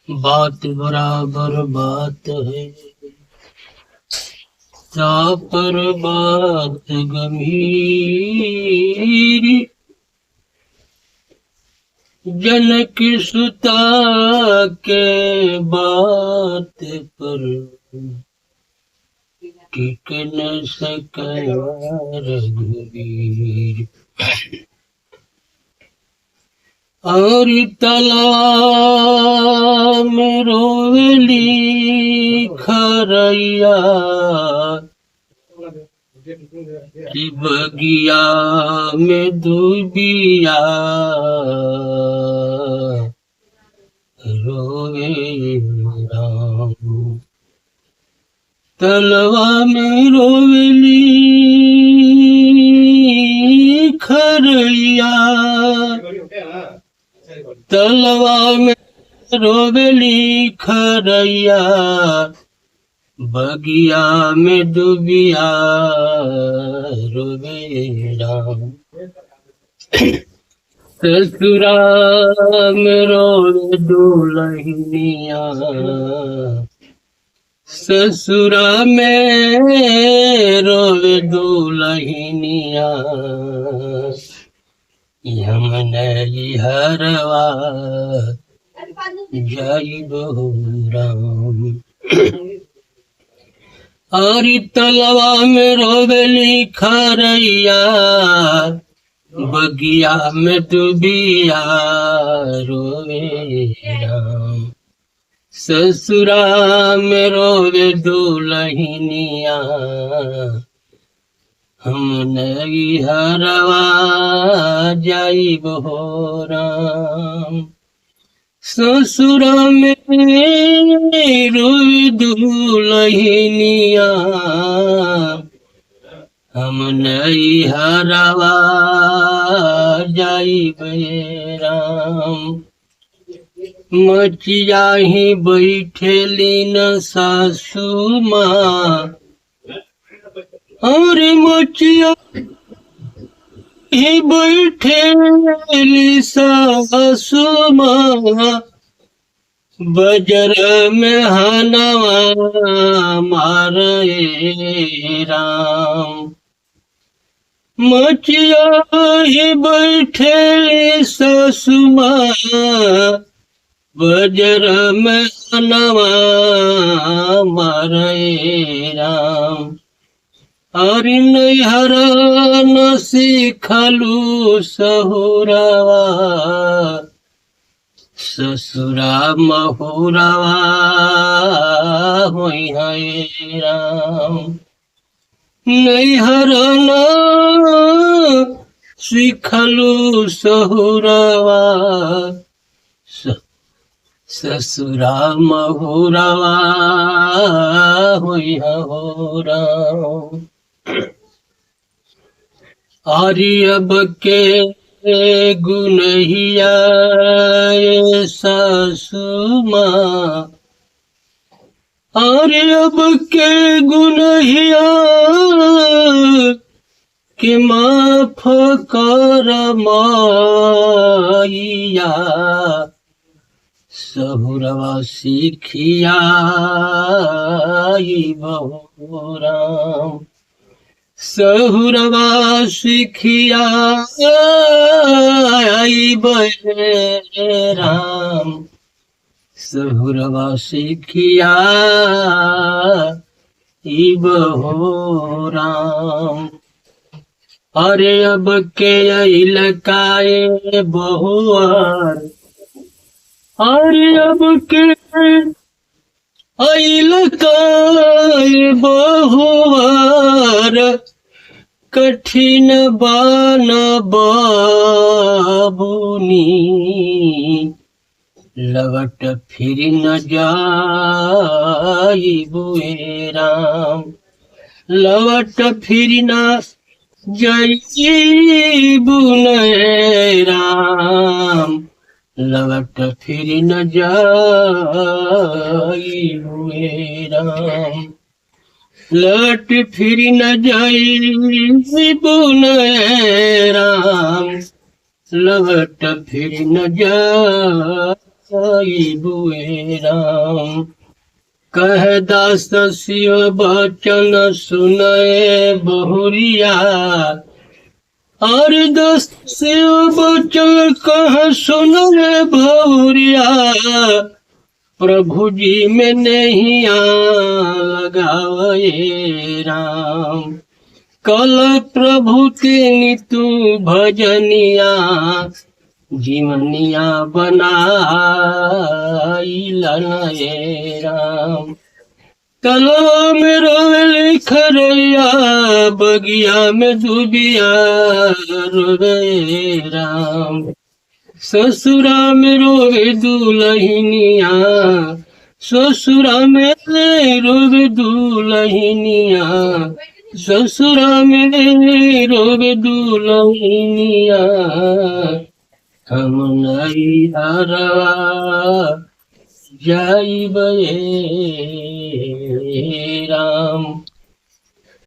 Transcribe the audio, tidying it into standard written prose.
बात बराबर बात है, ता पर बात गंभीर। जनक सुता के बात पर टिक न सके रघुवीर। और तालाब में रोवेली खरैया, कि बगिया में दुबिया रोवे राम। तलवा में रोवेली खरैया, तलवा में रोवेली खरैया, बगिया में डूबिया रोवे राम। ससुरा में रोवे दुल्हनिया, ससुरा में रोवे दुल्हनिया, यमने हरवा जाइबो राम। और तलवा में रोवेली खरैया, बगिया में डूबिया रोवे राम। ससुरा में रोवे दुल्हनिया, हम नहीं हरवा जाइबो राम। ससुरा में रोवे दुल्हनिया, हम नहीं हरवा जाइबे राम। मचिया ही बैठेली न सासू माँ, और मचिया ही बैठेली सासू माँ, बजर में हनवा मारे राम। मचिया ही बैठेली सासू माँ, बजर में हनवा मारे राम। और नैहर न सिखलू सहुरवा, ससुरा महुरवा होई है राम। नैहर न सिखलू सहुरवा, ससुरा महुरवा होई हो राम। अब के गुनहिया सासू माँ, अब के गुनहिया के माफ कर माइया। सहुरवा सिखिया बहु राम, सहुरवा सिखिया राम। सहुरवा सिखिया बहु राम। अरे अब के इलकाए बहुआर, अरे अब के इलकाए बहुआर, कठिन बान बाबुनी। लवट फिर न जाइबुए राम, लवट फिर न जाइबुए राम। लवट फिर न जाइबुए राम, लौट फिर न जाइबुए राम। लवट फिर न जाइबुए बुए राम। कह दास शिव बचन सुनए बहुरिया, और दास शिव बचन कह सुनए बहुरिया, प्रभु जी में नहीं लगावे राम। कल प्रभु के नीतु भजनिया, जीवनिया बनाई राम। तलवा में रोवे खरैया, बगिया में दुबिया रोवे राम। ससुरा में रोवे दुलहिनिया, ससुरा में रोवे दुलहिनिया, ससुरा में रोवे दुलहिनिया। हम नहीं हरवा जाइबे राम।